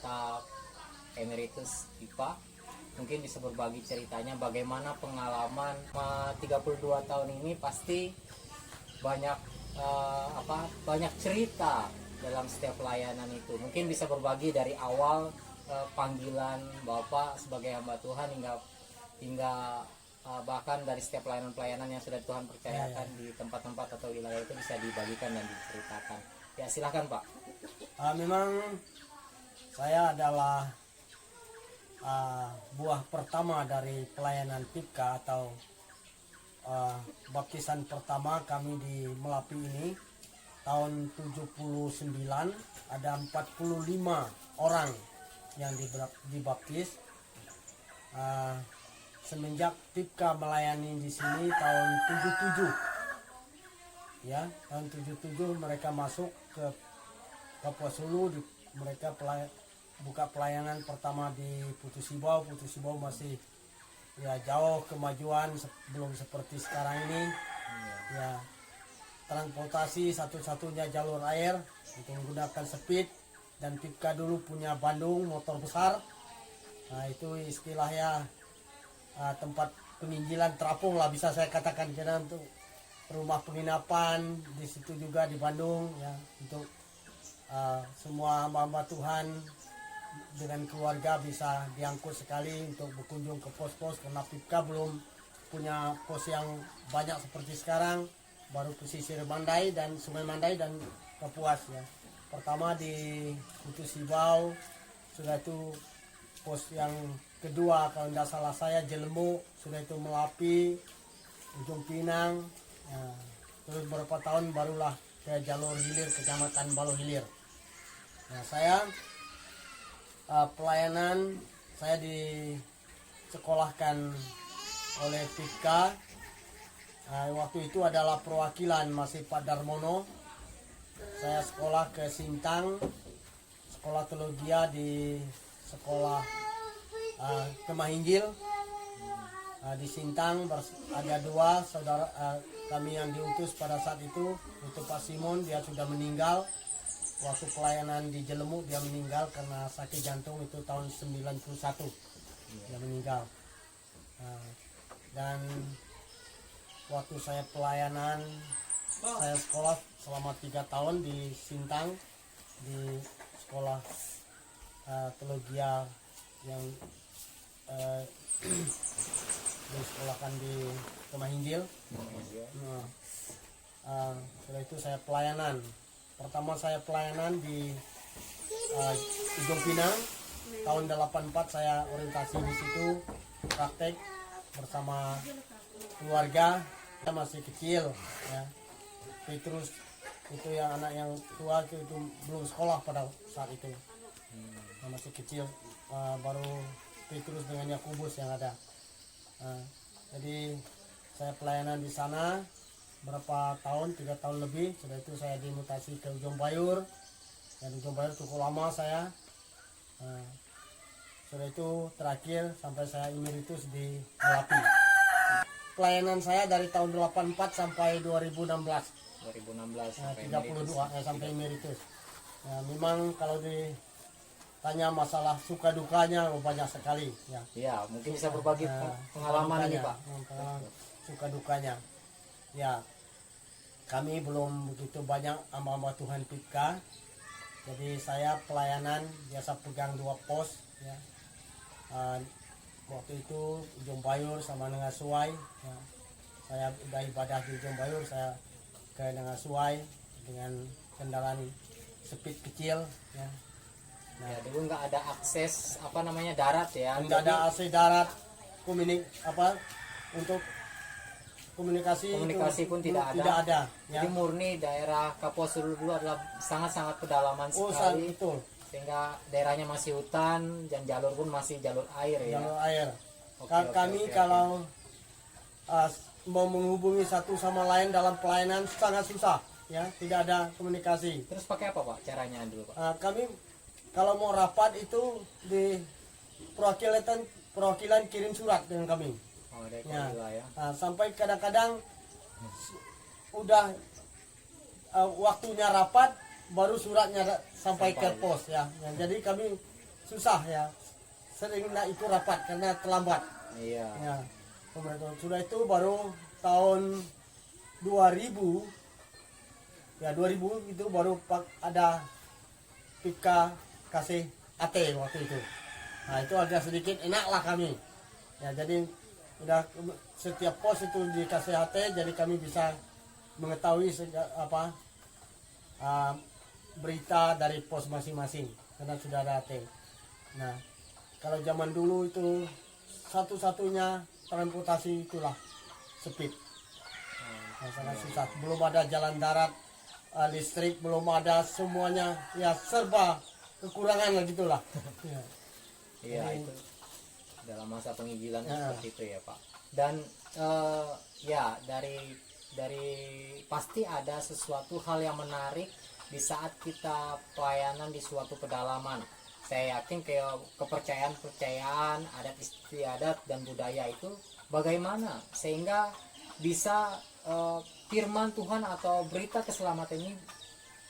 anggota Emeritus IPA. Mungkin bisa berbagi ceritanya bagaimana pengalaman 32 tahun ini. Pasti banyak banyak cerita dalam setiap pelayanan itu. Mungkin bisa berbagi dari awal panggilan Bapak sebagai hamba Tuhan hingga bahkan dari setiap pelayanan-pelayanan yang sudah Tuhan percayakan di tempat-tempat atau wilayah itu bisa dibagikan dan diceritakan. Ya, silakan Pak. Memang saya adalah buah pertama dari pelayanan PIPKA atau baptisan pertama kami di Melapi ini tahun 79. Ada 45 orang yang dibaptis. Semenjak PIPKA melayani di sini tahun 77, ya, tahun 77 mereka masuk ke Papua Sulu. Mereka buka pelayanan pertama di Putu Sibau. Putu Sibau masih ya jauh kemajuan, belum seperti sekarang ini. Ya, transportasi satu-satunya jalur air untuk menggunakan speed, dan PIPKA dulu punya Bandung motor besar. Nah, itu istilahnya tempat penginjilan terapung lah, bisa saya katakan, karena untuk rumah penginapan di situ juga di Bandung, ya, untuk semua hamba-hamba Tuhan dengan keluarga bisa diangkut sekali untuk berkunjung ke pos-pos, karena PIPKA belum punya pos yang banyak seperti sekarang. Baru pesisir Mandai dan Sungai Mandai dan Kapuas, ya. Pertama di Putu Sibau, sudah itu pos yang kedua kalau tidak salah saya Jelemu, sudah itu Melapi, Ujung Pinang, ya. Terus beberapa tahun barulah ke jalur hilir Kecamatan Balo Hilir. Nah, saya pelayanan saya disekolahkan oleh PIPKA. Waktu itu adalah perwakilan masih Pak Darmono. Saya sekolah ke Sintang, sekolah teologia di sekolah Kemahinggil. Di Sintang ada dua saudara kami yang diutus pada saat itu Pak Simon, dia sudah meninggal. Waktu pelayanan di Jelemu dia meninggal karena sakit jantung, itu tahun 91 dia meninggal. Dan waktu saya pelayanan, saya sekolah selama 3 tahun di Sintang, di sekolah teologia yang disekolahkan di Kemahinggil. Setelah itu saya pelayanan. Pertama saya pelayanan di Ujung Pinang. Tahun 84 saya orientasi di situ, praktek bersama keluarga. Saya masih kecil, ya. Petrus itu yang anak yang tua itu belum sekolah pada saat itu. Masih kecil, baru Petrus dengan Yakobus yang ada. Jadi saya pelayanan di sana berapa tahun, 3 tahun lebih. Setelah itu saya dimutasi ke Ujung Bayur, dan Ujung Bayur cukup lama saya. Setelah itu terakhir sampai saya emeritus di Melapi. Pelayanan saya dari tahun 84 sampai 2016 sampai 32 sampai emeritus. Memang kalau ditanya masalah suka dukanya banyak sekali, ya. Iya, mungkin bisa berbagi pengalaman ini, Pak. Suka dukanya. Ya, kami belum begitu banyak hamba-hamba Tuhan PIPKA. Jadi saya pelayanan biasa pegang 2 pos, ya. Waktu itu Ujung Bayur sama Nengasuai, ya. Saya udah ibadah di Ujung Bayur, saya ke Nengasuai dengan kendaraan speed kecil, ya. Nah, ya, dulu nggak ada akses darat, ya. Nggak ada akses darat, untuk komunikasi pun tidak ada, ya. Jadi murni daerah Kapuas Sulu dulu adalah sangat-sangat pedalaman sekali. Betul. Sehingga daerahnya masih hutan dan jalur pun masih jalur air, ya. Jalur air. Kami kalau mau menghubungi satu sama lain dalam pelayanan sangat susah, ya, tidak ada komunikasi. Terus pakai apa, Pak, caranya dulu, Pak? Kami kalau mau rapat itu di perwakilan kirim surat dengan kami. Ya. Sampai kadang-kadang udah waktunya rapat baru suratnya sampai ke pos, ya. Jadi kami susah ya, sering nak ikut rapat karena terlambat. Iya. Ya, sudah itu baru tahun 2000, ya 2000 itu baru ada Pika kasih AT waktu itu. Nah itu agak sedikit enak lah kami. Ya jadi udah setiap pos itu dikasih AT, jadi kami bisa mengetahui berita dari pos masing-masing karena sudah ada AT. Nah kalau zaman dulu itu satu-satunya transportasi itulah speed. Nah, sangat susah. Belum ada jalan darat, listrik belum ada, semuanya ya serba kekurangan lah gitulah. Ya. Iya, Jadi, itu dalam masa penginjilan Ya. seperti itu ya Pak. Dan ya dari pasti ada sesuatu hal yang menarik di saat kita pelayanan di suatu pedalaman. Saya yakin kayak kepercayaan adat istiadat dan budaya itu bagaimana sehingga bisa firman Tuhan atau berita keselamatan ini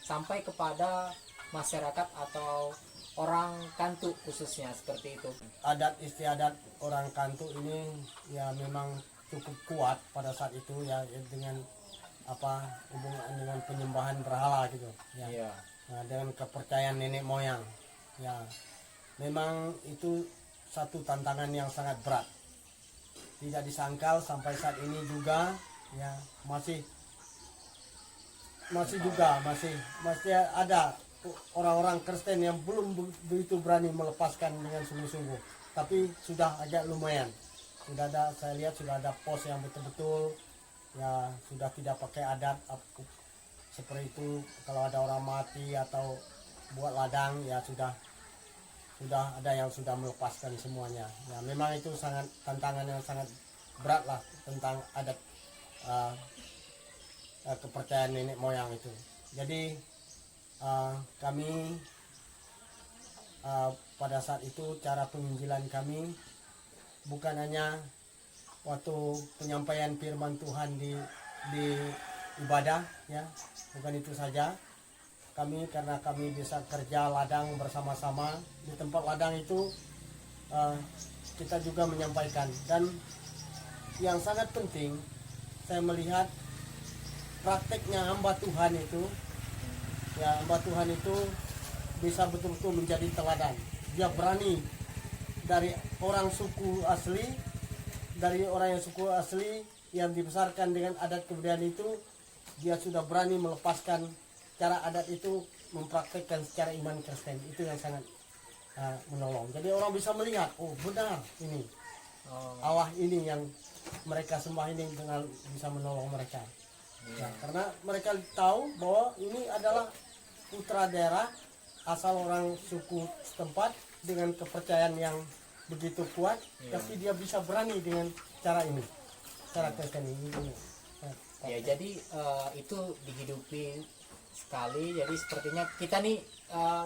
sampai kepada masyarakat atau orang Kantu khususnya seperti itu. adat istiadat orang Kantu ini ya memang cukup kuat pada saat itu ya, dengan hubungan dengan penyembahan berhala gitu ya. Iya. Nah, dengan kepercayaan nenek moyang ya, memang itu satu tantangan yang sangat berat, tidak disangkal sampai saat ini juga ya, masih ada orang-orang Kristen yang belum begitu berani melepaskan dengan sungguh-sungguh, tapi sudah agak lumayan, sudah ada, saya lihat sudah ada pos yang betul-betul ya sudah tidak pakai adat seperti itu. Kalau ada orang mati atau buat ladang ya sudah ada yang sudah melepaskan semuanya ya. Memang itu sangat tantangan yang sangat berat lah tentang adat kepercayaan nenek moyang itu. Jadi kami pada saat itu cara penginjilan kami bukan hanya waktu penyampaian firman Tuhan di ibadah ya, bukan itu saja. Karena kami bisa kerja ladang bersama-sama di tempat ladang itu, kita juga menyampaikan. Dan yang sangat penting saya melihat prakteknya hamba Tuhan itu ya, hamba Tuhan itu bisa betul-betul menjadi teladan. Dia berani dari orang yang suku asli yang dibesarkan dengan adat kebudayaan itu, dia sudah berani melepaskan cara adat itu, mempraktekkan secara iman Kristen. Itu yang sangat menolong. Jadi orang bisa melihat, oh benar ini Allah ini yang mereka sembah ini dengan bisa menolong mereka. Ya, karena mereka tahu bahwa ini adalah putra daerah asal orang suku setempat dengan kepercayaan yang begitu kuat, tapi dia bisa berani dengan cara ini, cara Kristen ini. Ya jadi itu dihidupi sekali. Jadi sepertinya kita nih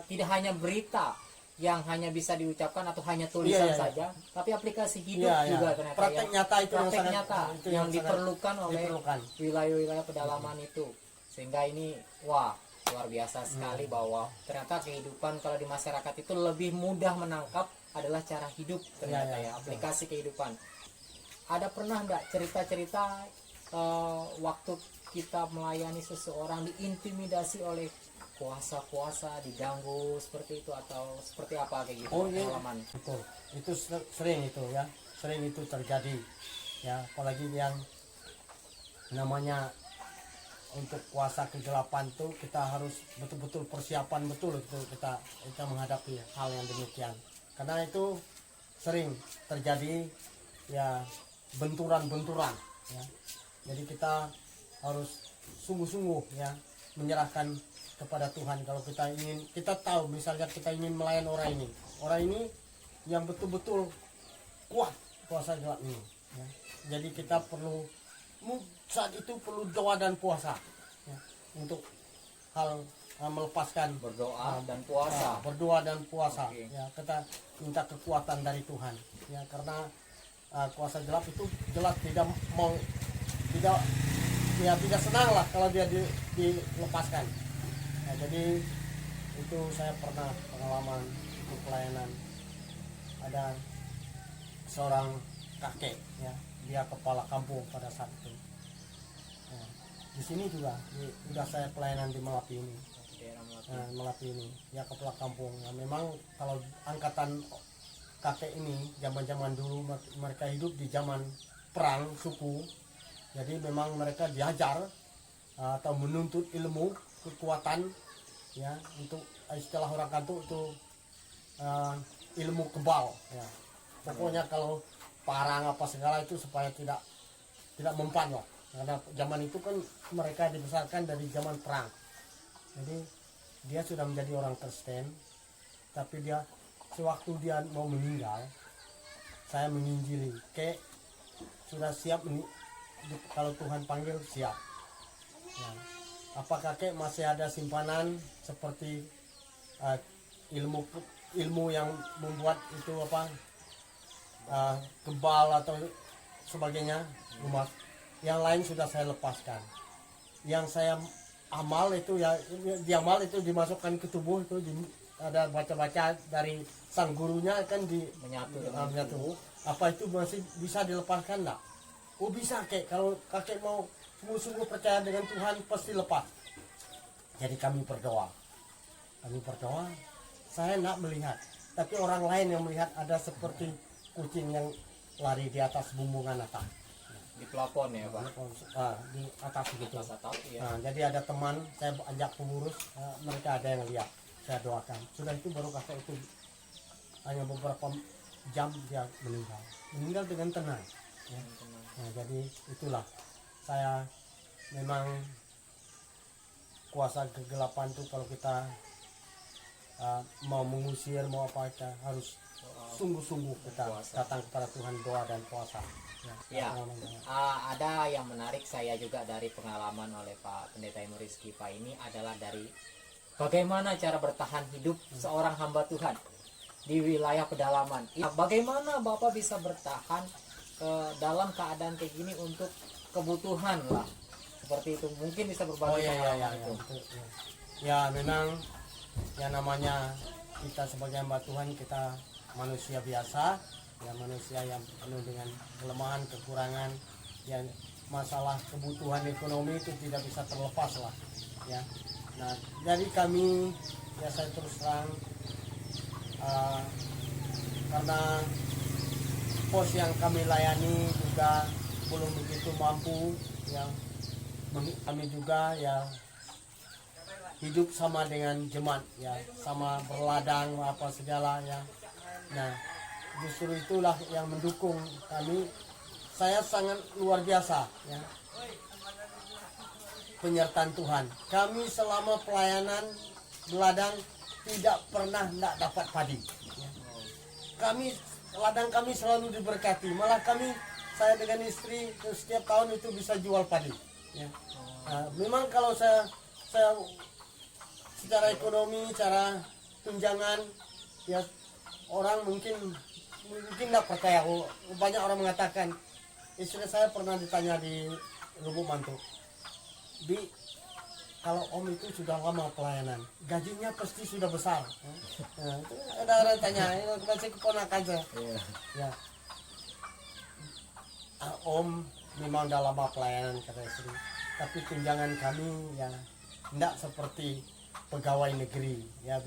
tidak hanya berita yang hanya bisa diucapkan atau hanya tulisan saja, tapi aplikasi hidup juga ternyata. Praktek nyata itu praktek yang nyata itu yang diperlukan oleh wilayah-wilayah pedalaman itu. Sehingga ini luar biasa sekali bahwa ternyata kehidupan kalau di masyarakat itu lebih mudah menangkap adalah cara hidup ternyata aplikasi kehidupan. Ada pernah nggak cerita-cerita waktu kita melayani seseorang diintimidasi oleh kuasa-kuasa, diganggu seperti itu atau seperti apa kayak gitu? Pengalaman. Betul. Itu sering itu ya, sering itu terjadi ya, apalagi yang namanya untuk kuasa kegelapan tuh kita harus betul-betul persiapan betul itu kita menghadapi hal yang demikian, karena itu sering terjadi ya benturan-benturan ya. Jadi kita harus sungguh-sungguh ya menyerahkan kepada Tuhan. Kalau kita tahu misalnya kita ingin melayani orang ini yang betul-betul kuat kuasa gelap ini ya. Jadi kita saat itu perlu doa dan puasa ya, untuk hal melepaskan berdoa dan puasa. Berdoa dan puasa Okay. ya, kita minta kekuatan dari Tuhan ya, karena kuasa gelap itu jelas tidak senang lah kalau dia dilepaskan. Nah, jadi itu saya pernah pengalaman cukup pelayanan. Ada seorang kakek, ya, dia kepala kampung pada saat itu. Ya, di sini juga sudah saya pelayanan di Melapi ini. Daerah Melapi. Nah, Melapi ini, ya, kepala kampung. Ya, memang kalau angkatan kakek ini zaman-zaman dulu mereka hidup di zaman perang suku, jadi memang mereka diajar atau menuntut ilmu kekuatan, ya, untuk istilah orang kantuk itu ilmu kebal, ya. Pokoknya kalau parang apa segala itu supaya tidak mempan lah, karena zaman itu kan mereka dibesarkan dari zaman perang. Jadi dia sudah menjadi orang Kristen, tapi dia sewaktu dia mau meninggal, saya menginjili, kek sudah siap kalau Tuhan panggil siap. Ya. Apakah kek masih ada simpanan seperti ilmu yang membuat itu apa kebal atau sebagainya, rumah yang lain sudah saya lepaskan. Yang saya amal itu ya diamal itu dimasukkan ke tubuh itu ada baca-baca dari sang gurunya kan menyatu. Apa itu masih bisa dilepaskan enggak? Oh bisa kek, kalau kakek mau sungguh-sungguh percaya dengan Tuhan pasti lepas. Jadi kami berdoa. Saya enggak melihat, tapi orang lain yang melihat ada seperti kucing yang lari di atas bumbungan atas. Di plafon ya Pak? Di atas gitu. Ya. Nah, jadi ada teman, saya ajak pengurus, mereka ada yang lihat. Saya doakan. Sudah itu baru kakek itu hanya beberapa jam dia meninggal dengan tenang. Ya. Nah, jadi itulah saya memang kuasa kegelapan itu kalau kita mau mengusir mau apa kita harus sungguh-sungguh kita datang kepada Tuhan, doa dan puasa. Ya, ada yang menarik saya juga dari pengalaman oleh Pak Pendeta Emo Rizky Pak ini adalah dari bagaimana cara bertahan hidup seorang hamba Tuhan di wilayah pedalaman. Ya, bagaimana Bapak bisa bertahan dalam keadaan kayak gini untuk kebutuhan lah seperti itu, mungkin bisa berbagi pengalaman itu. Ya memang yang namanya kita sebagai hamba Tuhan, kita manusia biasa, ya, manusia yang penuh dengan kelemahan, kekurangan, yang masalah kebutuhan ekonomi itu tidak bisa terlepas lah, ya. Nah, dari kami, ya saya terus terang, karena pos yang kami layani juga belum begitu mampu, ya, kami juga ya hidup sama dengan jemaat, ya, sama berladang apa segala, ya. Nah, justru itulah yang mendukung kami. Saya sangat luar biasa, ya, penyertaan Tuhan. Kami selama pelayanan ladang tidak pernah tidak dapat padi, ya. Ladang kami selalu diberkati. Malah saya dengan istri setiap tahun itu bisa jual padi, ya. Nah, memang kalau saya secara ekonomi, cara tunjangan, ya, orang mungkin tidak percaya. Banyak orang mengatakan, istri saya pernah ditanya di Lubuk Mantu, Bi, kalau Om itu sudah lama pelayanan, gajinya pasti sudah besar. Nah, itu ada orang tanya, masih keponakan saya. Ya. Om memang udah lama pelayanan, kata istri, tapi tunjangan kami ya tidak seperti pegawai negeri, ya,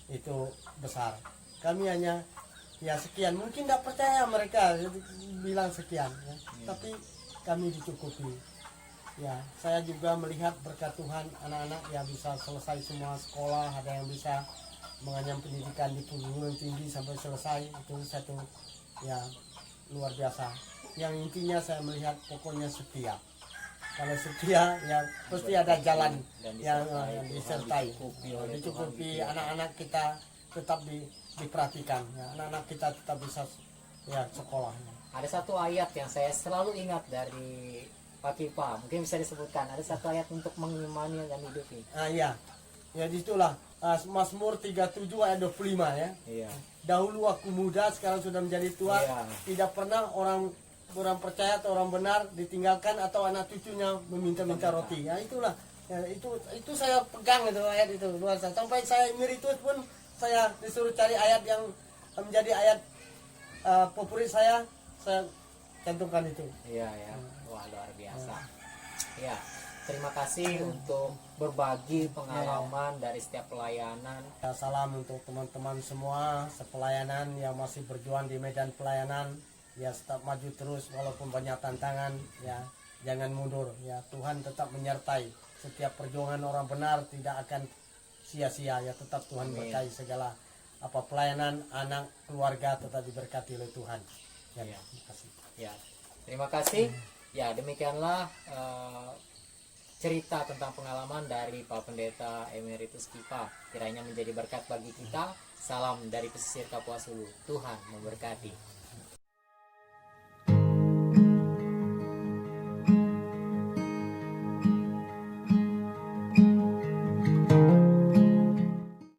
itu besar. Kami hanya ya sekian, mungkin tidak percaya mereka bilang sekian, ya. Tapi kami dicukupi. Ya, saya juga melihat berkat Tuhan, anak-anak yang bisa selesai semua sekolah, ada yang bisa mengenyam pendidikan di perguruan tinggi sampai selesai, itu satu ya luar biasa. Yang intinya saya melihat pokoknya setia. Kalau setia ya pasti ada jalan yang disertai, dicukupi, anak-anak kita tetap diperhatikan, ya. Anak-anak kita tetap bisa ya sekolah. Ada satu ayat yang saya selalu ingat dari Pak Kipa, mungkin bisa disebutkan. Ada satu ayat untuk mengimani dan hidup ini. Iya, ya disitulah Mazmur 37 ayat 25, ya. Iya. Dahulu aku muda, sekarang sudah menjadi tua. Iya. Tidak pernah orang percaya atau orang benar ditinggalkan atau anak cucunya meminta-minta roti. Ya itulah, ya, itu saya pegang itu ayat itu luar biasa. Sampai saya emeritus pun saya disuruh cari ayat yang menjadi ayat favorit saya cantumkan itu. Iya ya, wah luar biasa. Ya, terima kasih untuk berbagi pengalaman dari setiap pelayanan. Ya, salam untuk teman-teman semua sepelayanan yang masih berjuang di medan pelayanan. Ya, tetap maju terus walaupun banyak tantangan. Ya, jangan mundur. Ya, Tuhan tetap menyertai setiap perjuangan orang benar, tidak akan sia-sia. Ya, tetap Tuhan Amin. berkahi segala pelayanan, anak, keluarga tetap diberkati oleh Tuhan. Ya, Ya. terima kasih. Ya, terima kasih. Ya, demikianlah cerita tentang pengalaman dari Pak Pendeta Emeritus Kipa. Kiranya menjadi berkat bagi kita. Salam dari pesisir Kapuas Hulu. Tuhan memberkati.